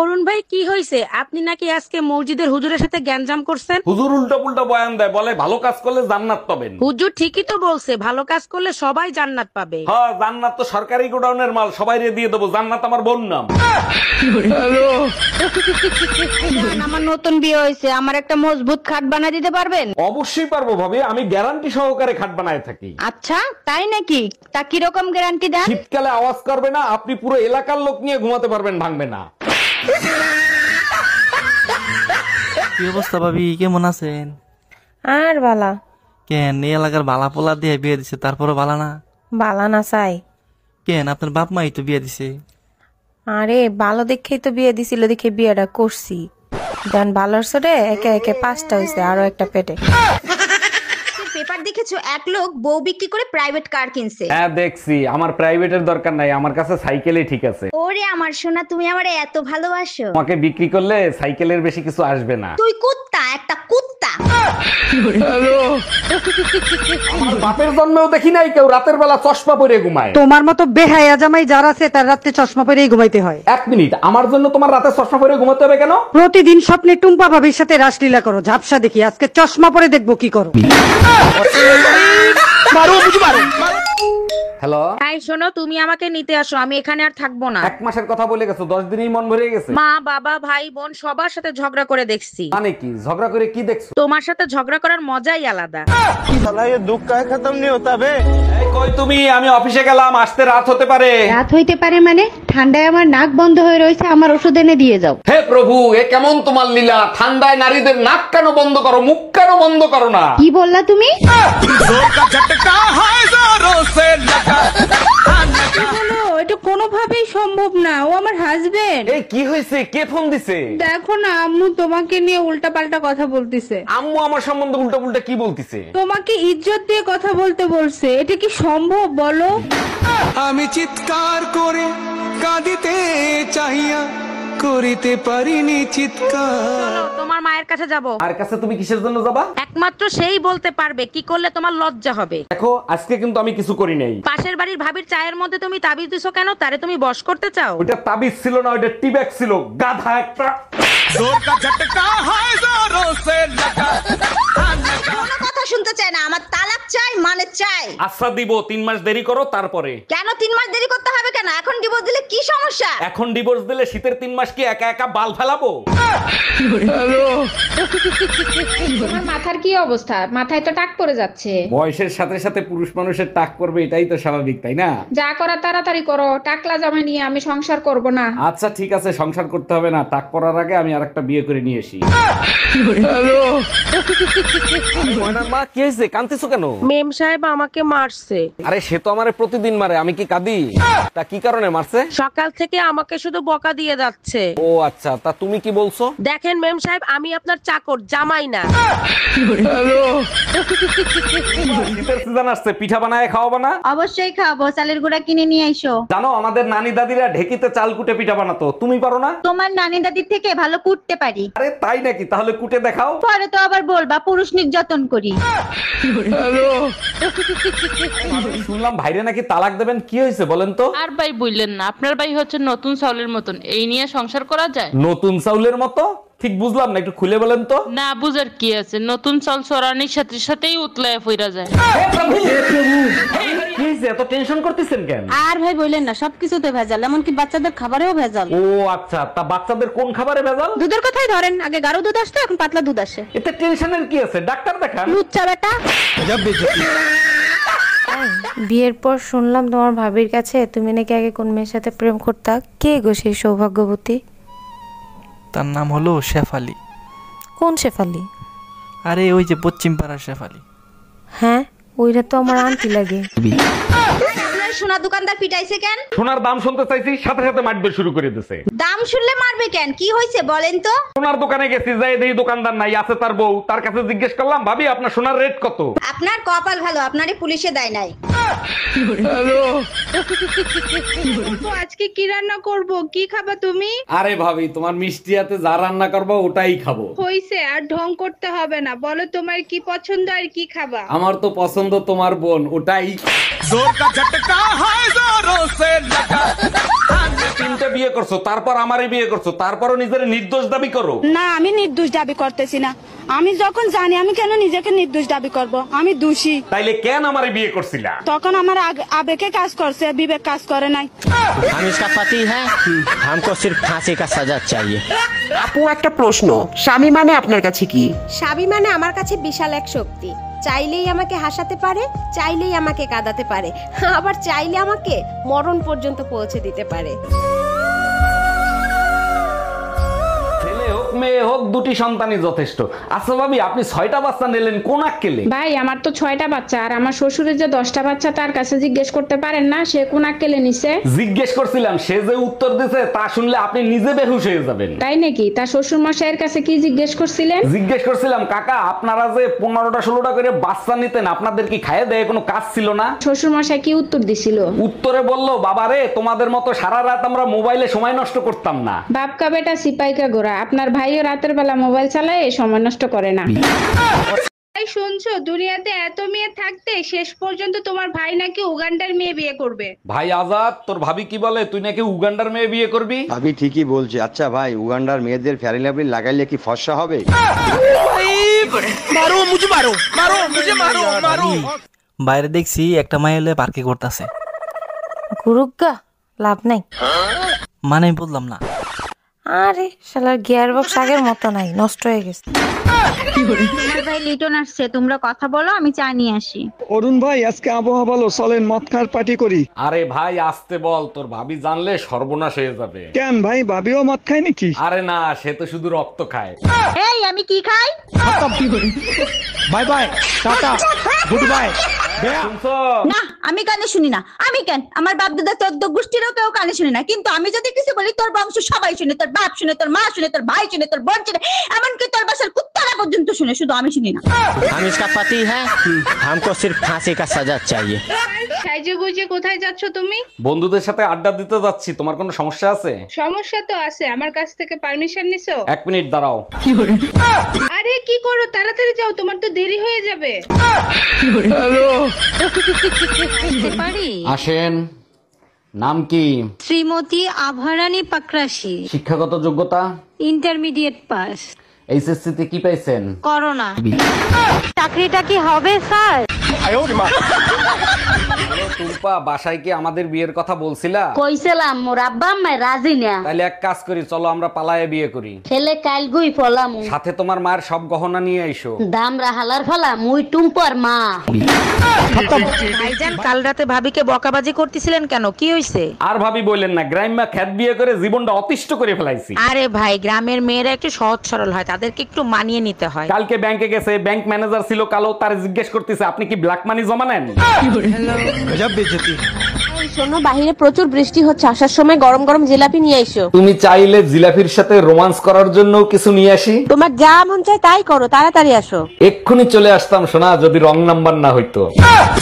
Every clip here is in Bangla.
অরুণ ভাই কি হয়েছে? আপনি নাকি আজকে মসজিদের হুজুরের সাথে গ্যাঞ্জাম করছেন? হুজুর উল্টো পুল্টো বয়ান দেয়, বলে ভালো কাজ করলে জান্নাত পাবেন। হুজুর ঠিকই তো বলছে, ভালো কাজ করলে সবাই জান্নাত পাবে। হ্যাঁ, জান্নাত তো সরকারি গোডাউনের মাল, সবাই দিয়ে দেবো। জান্নাত আমার বোন নাম। আমার নতুন বিয়ে হয়েছে, আমার একটা মজবুত খাট বানিয়ে দিতে পারবেন? অবশ্যই পারবো ভাবি, আমি গ্যারান্টি সহকারে খাট বানায় থাকি। আচ্ছা তাই নাকি? তা কিরকম গ্যারান্টি দেন? শীতকালে আওয়াজ করবে না, আপনি পুরো এলাকার লোক নিয়ে ঘুমাতে পারবেন, ভাঙবে না। কি অবস্থা ভাবি, কেমন আছেন? আর বালা কেন এই এলাকার বালা পোলা দিয়ে বিয়ে দিছে, তারপরে বালা না? বালা না চাই। কেন আপনার বাপ মাই তো বিয়ে দিছে। আরে ভালো দেখেই তো বিয়ে দিছিল, দেখে বিয়েটা করছি। দেন ভালোর সরে একে একে 5টা হয়েছে, আরো একটা পেটে। পেপার দেখেছো, এক লোক বউ বিক্রি করে প্রাইভেট কার কিনছে। হ্যাঁ দেখছি, আমার প্রাইভেটের দরকার নাই, আমার কাছে সাইকেলই ঠিক আছে। ওরে আমার সোনা, তুমি আমারে এত ভালোবাসো। তোমাকে বিক্রি করলে সাইকেলের বেশি কিছু আসবে না। তুই কুত্তা, একটা কুত্তা। আমার বাপের জন্মেও দেখি নাই কেউ রাতের বেলা চশমা পরে ঘুমায়। তোমার মতো বেহায়া জামাই যার আছে তার রাতে চশমা পরেই ঘুমাইতে হয়। এক মিনিট, আমার জন্য তোমার রাতে চশমা পরে ঘুমাতে হবে কেন? প্রতিদিন স্বপ্নে টুম্পা ভাবির সাথে রাসলীলা করো, ঝাপসা দেখি, আজকে চশমা পরে দেখবো কি করো। হ্যালো, তাই শোনো, তুমি আমাকে নিতে আসো, আমি এখানে আর থাকবো না। 1 মাসের কথা বলে গেছো, 10 দিনই মন ভরে গেছে। মা বাবা ভাই বোন সবার সাথে ঝগড়া করে দেখছি। মানে কি ঝগড়া করে কি দেখছো? তোমার সাথে ঝগড়া করার মজাই আলাদা। এই কই তুমি? আমি অফিসে গেলাম, আসতে রাত হতে পারে। রাত হইতে পারে মানে? ঠান্ডায় আমার নাক বন্ধ হয়ে রয়েছে, আমার ওষুধ এনে দিয়ে যাও। হে প্রভু, এ কেমন তোমার লীলা? ঠান্ডায় নারীদের নাক কেন বন্ধ করো, মুখ কেন বন্ধ করো না? কি বললা তুমি? এটা কোনোভাবেই সম্ভব না, ও আমার হাজবেন্ড। এই কি হয়েছে? কে ফোন দিছে? দেখো না, আম্মু তোমাকে নিয়ে উল্টা পাল্টা কথা বলতেছে। আম্মু আমার সম্বন্ধে উল্টা পুল্টা কি বলতিছে? তোমাকে ইজ্জত দিয়ে কথা বলতে বলছে, এটা কি সম্ভব বলো? আমি চিৎকার করে কাঁদিতে চাহিয়া করিতে পারিনি চিৎকার। চলো, তোমার মায়ের কাছে যাব। আর কাছে তুমি কিসের জন্য যাবা? একমাত্র সেই বলতে পারবে কি করলে তোমার লজ্জা হবে। দেখো, আজকে কিন্তু আমি কিছু করি নাই। পাশের বাড়ির ভাবির চায়ের মধ্যে তুমি তাবিজ দিছো কেন? তারে তুমি বশ করতে চাও? ওটা তাবিজ ছিল না, ওটা টিব্যাগ ছিল, গাধা একটা। কোনো কথা শুনতে চায় না, আমার তালাক চাই, মানে চাই। আচ্ছা দিব, 3 মাস দেরি করো তারপরে। কেন 3 মাস দেরি করতে হবে কেন? এখন ডিভোর্স দিলে কি সমস্যা? এখন ডিভোর্স দিলে শীতের 3 মাস কি একা একা বাল ফেলাবো? তোমার মাথার কি অবস্থা? মাথায় তো টাক পড়ে যাচ্ছে। বয়সের সাথে সাথে পুরুষ মানুষের টাক করবে, এটাই তো স্বাভাবিক, তাই না? যা করা তাড়াতাড়ি করো, টাকলা জামা নিয়ে আমি সংসার করব না। আচ্ছা ঠিক আছে, সংসার করতে হবে না, টাক করার আগে আমি আরেকটা বিয়ে করে নিয়ে আসি। ময়নার মা, কি হয়েছে? কাঁদতেছো কেন? মেম সাহেব আমাকে মারছে। আরে সে তো আমারে প্রতিদিন মারে, আমি কি কাঁদি? তা কি কারণে মারছে? সকাল থেকে আমাকে শুধু বকা দিয়ে যাচ্ছে। ও আচ্ছা, তা তুমি কি বলছো? দেখেন মেম সাহেব, আমি আপনার চাকর, জামাই না। শীতের সিজন আসছে, পিঠা বানায় খাওয়াবো না? অবশ্যই খাবো, চালের গুঁড়া কিনে নিয়ে আইসো। জানো, আমাদের নানি দাদিরা ঢেকিতে চাল কুটে পিঠা বানাতো, তুমি পারো না? তোমার নানি দাদির থেকে ভালো কুটতে পারি। আরে তাই নাকি? তাহলে কুটে দেখাও। পরে তো আবার বলবা পুরুষ নির্যাতন করি। শুনলাম ভাইরে নাকি তালাক দেবেন, কি হয়েছে বলেন তো? আর ভাই বললেন না, আপনার ভাই হচ্ছে নতুন চাউলের মতন, এই নিয়ে সংসার করা যায়? নতুন চাউলের মতো? ঠিক বুঝলাম না, একটু খুলে বলেন তো। না বুঝার কি আছে, নতুন চাল চড়ানির সাথে সাথেই উতলায় ফিরা যায়। কি হয়েছে? এত টেনশন করতেছেন কেন? আর ভাই বললেন না, সবকিছুতে ভেজাল, এমনকি বাচ্চাদের খাবারেও ভেজাল। ও আচ্ছা, তা বাচ্চাদের কোন খাবারে ভেজাল? দুধের কথাই ধরেন, আগে গাঢ় দুধ আসতো, এখন পাতলা দুধ আসে। এতে টেনশনের কি আছে? ডাক্তার দেখান। লুচ্চা বেটা। বিয়ের পর শুনলাম তোমার ভাবির কাছে তুমি নাকি আগে কোন মেয়ের সাথে প্রেম করতা। কে গো সেই সৌভাগ্যবতী? তার নাম হলো শেফালি। কোন শেফালি? আরে ওই যে পশ্চিম পাড়ার শেফালি। হ্যাঁ, ওইটা তো আমার আন্টি লাগে। সোনা দোকানদার পিটাইছে কেন? সোনার দাম শুনতে চাইছি, সাথে সাথে মারবে শুরু করে দিয়েছে। দাম শুনলে মারবে কেন? কি হয়েছে বলেন তো? সোনার দোকানে গেছি, যাই দেখি দোকানদার নাই, আছে তার বউ। তার কাছে জিজ্ঞেস করলাম, ভাবি আপনার সোনার রেট কত? আপনার কপাল ভালো, আপনারই পুলিশে দেয় নাই। আজকে কি রান্না করব? কি খাবা তুমি? আরে ভাবি, তোমার মিষ্টি হাতে যা রান্না করবো ওটাই খাবো। হইছে, আর ঢং করতে হবে না, বলো তোমার কি পছন্দ আর কি খাবা। আমার তো পছন্দ তোমার বোন, ওটাই। जोर का झटका है जोर जोरों से लगा। তিনটা বিয়ে করছো, তারপর আমারই বিয়ে করছো, তারপরও নিজের নির্দোষ দাবি করো। না, আমি নির্দোষ দাবি করতেছি না। আমি যখন জানি, আমি কেন নিজেকে নির্দোষ দাবি করব? আমি দোষী। তাইলে কেন আমারই বিয়ে করছিলা? তখন আমার আবেগে কাজ করছে, বিবেক কাজ করে নাই। हम इसका पति है, हमको सिर्फ फांसी का सजा चाहिए। আপু একটা প্রশ্ন, স্বামী মানে আপনার কাছে কি? স্বামী মানে আমার কাছে বিশাল এক শক্তি। চাইলেই আমাকে হাসাতে পারে, চাইলেই আমাকে কাঁদাতে পারে, আবার চাইলে আমাকে মরণ পর্যন্ত পৌঁছে দিতে পারে। ছেলে হোক মেয়ে হোক, দুটি সন্তানই যথেষ্ট। আচ্ছা ভাবি, আপনি 6টা বাচ্চা নিলেন কোন আক্কেলে? ভাই আমার তো 6টা বাচ্চা, আর আমার শ্বশুরের যে 10টা বাচ্চা, তার কাছে জিজ্ঞেস করতে পারেন না সে কোন আক্কেলে নিছে? জিজ্ঞেস করছিলাম, সে যে উত্তর দিছে তা শুনলে আপনি নিজে বেহুশ হয়ে যাবেন। তাই নাকি? তার শ্বশুর মশাইয়ের কাছে কি জিজ্ঞেস করছিলেন? জিজ্ঞেস করছিলাম, কাকা আপনারা যে 15টা 16টা করে বাচ্চা নিতেন, আপনাদের কি খাইয়ে দেয় কোনো কাজ ছিল না? শ্বশুর মশাই কি উত্তর দিছিল? উত্তরে বললো, বাবারে তোমাদের মতো সারা রাত আমরা মোবাইলে সময় নষ্ট করতাম না। বাপকা বেটা সিপাইকা গোরা, আপনার ভাইও রাতের বেলা মোবাইল চালায়, সময় নষ্ট করে না। শুনছো, দুনিয়াতে এত মেয়ে থাকতে শেষ পর্যন্ত তোমার ভাই নাকি উগান্ডার মেয়ে বিয়ে করবে। ভাই আজাদ, তোর ভাবি কি বলে, তুই নাকি উগান্ডার মেয়ে বিয়ে করবি? ভাবি ঠিকই বলছে। আচ্ছা ভাই, উগান্ডার মেয়েদের ফেয়ারি লাভলি লাগাইলে কি ফর্সা হবে? मारो मुझे, मारो मारो मुझे, मारो मारो। বাইরে দেখছি একটা মাই হলে পার্কে করতেছে। গুরুগা লাভ নাই। মানে আমি বললাম না। আরে শালার গিয়ার বক্স আগের মতো নাই, নষ্ট হয়ে গেছে। তোমার ভাই লিটন আসছে, তোমরা কথা বলো, আমি চা নিয়ে আসি। অরুণ ভাই, আজকে আবহাওয়া ভালো, চলেন মদ খাওয়ার পার্টি করি। আরে ভাই আসতে বল, তোর ভাবি জানলে সর্বনাশ হয়ে যাবে। কেন ভাই, ভাবিও মদ খায় নাকি? আরে না, সে তো শুধু রক্ত খায়। এই আমি কি খাই? Bye bye, tata, good bye. শুনছো? না, আমি কানে শুনি না। আমি কেন? আমার বাপ দাদা 14 গোষ্ঠীরও কেউ কানে শুনে না, কিন্তু আমি যদি কিছু বলি তোর বংশ সবাই শুনে, তোর বাপ শুনে, তোর মা শুনে, তোর ভাই শুনে, তোর বোন শুনে, এমনকি তোর বাসার কুত্তারা পর্যন্ত শুনে, শুধু আমি শুনি না। हम इसका पति है, हमको सिर्फ फांसी का सजा चाहिए। সাইজে গুজে কোথায় যাচ্ছ তুমি? বন্ধুদের সাথে আড্ডা দিতে যাচ্ছি। তোমার কোনো সমস্যা আছে? সমস্যা তো আছে, আমার কাছ থেকে পারমিশন নিছো? 1 মিনিট দাঁড়াও। আরে কি করো, তাড়াতাড়ি যাও, তোমার তো দেরি হয়ে যাবে। আসেন। নাম কি? শ্রীমতী আভারানী পাকরাশি। শিক্ষাগত যোগ্যতা? Intermediate pass. এইচএসসি তে কি পাইছেন? করোনা। চাকরিটা কি হবে স্যার? টুম্পা, বাসায় কি আমাদের বিয়ের কথা বলছিলা? কইছিলাম, মোর আব্বা আম্মা রাজি না। তাহলে এক কাজ করি, চলো আমরা পালায়ে বিয়ে করি। ছেলে কাল গুই ফলাম, সাথে তোমার মায়ের সব গহনা নিয়ে আইসো। দাম রাহালার ফলা, মুই টুম্পর মা। ভাইজান, কাল রাতে ভাবিকে বকাবাজি করতেছিলেন কেন? কি হইছে? আর ভাবি বললেন না, গ্রাম্য খ্যাত বিয়ে করে জীবনটা অতিষ্ঠ করে ফেলাইছি। আরে ভাই, গ্রামের মেয়েরা একটু সহজ সরল হয়, তাদেরকে একটু মানিয়ে নিতে হয়। কালকে ব্যাংকে গেছে, ব্যাংক ম্যানেজার ছিল কালো, তার জিজ্ঞেস করতেছে আপনি কি ব্ল্যাক মানি জমা নেন? গজব বেজতি। শোনো, বাহিরে প্রচুর বৃষ্টি হচ্ছে, আসার সময় গরম গরম জিলাপি নিয়ে আইসো। তুমি চাইলে জিলাফির সাথে রোমান্স করার জন্য কিছু নিয়ে আসি? তোমার যা মন চায় তাই করো, তাড়াতাড়ি আসো। এক্ষুনি চলে আসতাম সোনা, যদি রং নাম্বার না হইতো।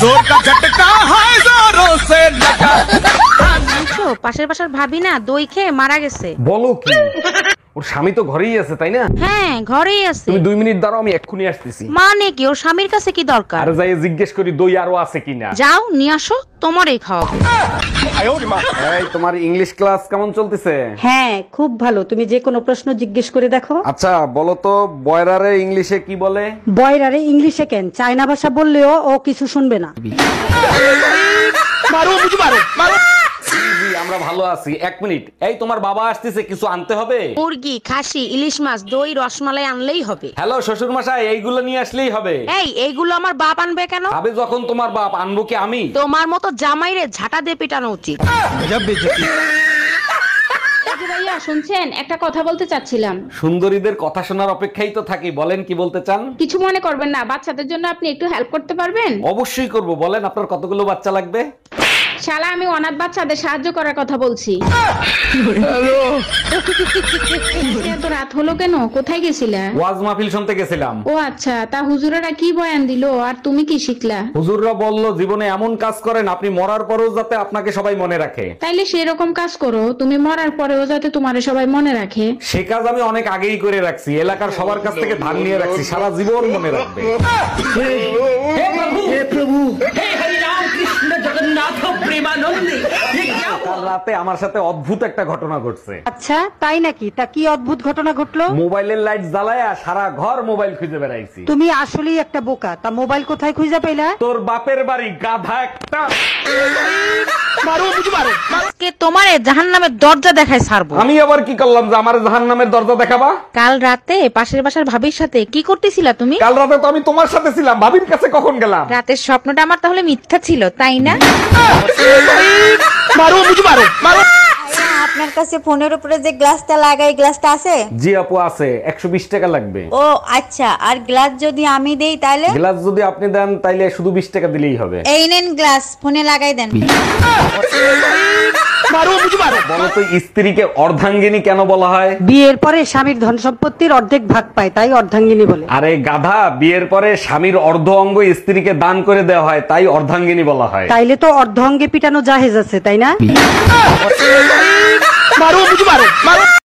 जोर का झटका है, जोरों से लगा। পাশের পাশের ভাবি না দই খেয়ে মারা গেছে। বলো কি? ওর স্বামী তো ঘরেই আছে, তাই না? হ্যাঁ, ঘরেই আছে। তুমি 2 মিনিট দাঁড়াও, আমি এক্ষুনি আসতেছি। মানে কি, ওর স্বামীর কাছে কি দরকার? আর যাই জিজ্ঞেস করি দই আরো আছে কিনা। যাও নিয়ে আসো, তোমারই খাওয়াবো। এই, তোমার ইংলিশ ক্লাস কেমন চলতেছে? হ্যাঁ, খুব ভালো। তুমি যে কোনো প্রশ্ন জিজ্ঞেস করে দেখো। আচ্ছা বলো তো, বয়রারে ইংলিশে কি বলে? বয়রারে ইংলিশে কেন, চায়না ভাষা বললেও ও কিছু শুনবে না। मारो मुझे, मारो मारो। জি, আমরা ভালো আছি। 1 মিনিট। এই, তোমার বাবা আসতেছে, কিছু আনতে হবে? মুরগি, খাসি, ইলিশ মাছ, দই, রসমালাই আনলেই হবে। হ্যালো শ্বশুর মশাই, এইগুলো নিয়ে আসলেই হবে। এই, এইগুলো আমার বাপ আনবে কেন? আবে যখন তোমার বাপ, আনবো কি আমি? তোমার মতো জামাইরে ঝাঁটা দিয়ে পিটানো উচিত। গজব বেজতি। ভাইয়া শুনছেন, একটা কথা বলতে চাচ্ছিলাম। সুন্দরীদের কথা শোনার অপেক্ষাই তো থাকি, বলেন কি বলতে চান? কিছু মনে করবেন না, বাচ্চাদের জন্য আপনি একটু হেল্প করতে পারবেন? অবশ্যই করব, বলেন আপনার কতগুলো বাচ্চা লাগবে? শালা, আমি অনাথ বাচ্চাদের সাহায্য করার কথা বলছি। এত রাত হলো কেন? কোথায় গেছিলা? ওয়াজ মাহফিল শুনতে গেছিলাম। ও আচ্ছা, তা হুজুরেরা কি বয়ান দিলো আর তুমি কি শিখলা? হুজুররা বলল জীবনে এমন কাজ করেন আপনি মরার পরেও যাতে আপনাকে সবাই মনে রাখে। তাইলে সেরকম কাজ করো, তুমি মরার পরেও যাতে তোমারে সবাই মনে রাখে। সে কাজ আমি অনেক আগেই করে রাখছি, এলাকার সবার কাছ থেকে ধার নিয়ে রাখছি, সারা জীবন মনে রাখবে। হে প্রভু, হে প্রভু, হে হরি রাম কৃষ্ণ জগন্নাথ। जगन्नाथ प्रेमानंदी ये क्या কাল রাতে আমার সাথে অদ্ভুত একটা ঘটনা ঘটছে। আচ্ছা তাই নাকি? তা কি অদ্ভুত ঘটনা ঘটলো? মোবাইলের লাইট জ্বালায়া সারা ঘর মোবাইল খুঁজে বেড়াইছি। তুমি আসলেই একটা বোকা। তা মোবাইল কোথায় খুঁজে পেলা? তোর বাপের বাড়ি গাধা একটা। আজকে তোমারে জাহান্নামের দরজা দেখায় ছাড়বো। আমি আবার কি করলাম যে আমার জাহান্নামের দরজা দেখাবা? কাল রাতে পাশের বাসার ভাবির সাথে কি করতেছিলা তুমি? কাল রাতে তো আমি তোমার সাথে ছিলাম, ভাবির কাছে কখন গেলাম? রাতের স্বপ্নটা আমার তাহলে মিথ্যা ছিল, তাই না? আপনার কাছে ফোনের উপরে যে গ্লাসটা লাগাই, গ্লাসটা আছে? জি আপু আছে, 120 টাকা লাগবে। ও আচ্ছা, আর গ্লাস যদি আমি দেই তাহলে? গ্লাস যদি আপনি দেন তাইলে শুধু 20 টাকা দিলেই হবে। এই নেন গ্লাস, ফোনে লাগাই দেন। বলো তো স্ত্রীকে অর্ধাঙ্গিনী কেন বলা হয়? বিয়ের পরে স্বামীর ধন সম্পত্তির অর্ধেক ভাগ পায়, তাই অর্ধাঙ্গিনী বলে। আরে গাধা, বিয়ের পরে স্বামীর অর্ধ অঙ্গ স্ত্রীকে দান করে দেওয়া হয়, তাই অর্ধাঙ্গিনী বলা হয়। তাইলে তো অর্ধ অঙ্গে পিটানো জাহেজ আছে, তাই না?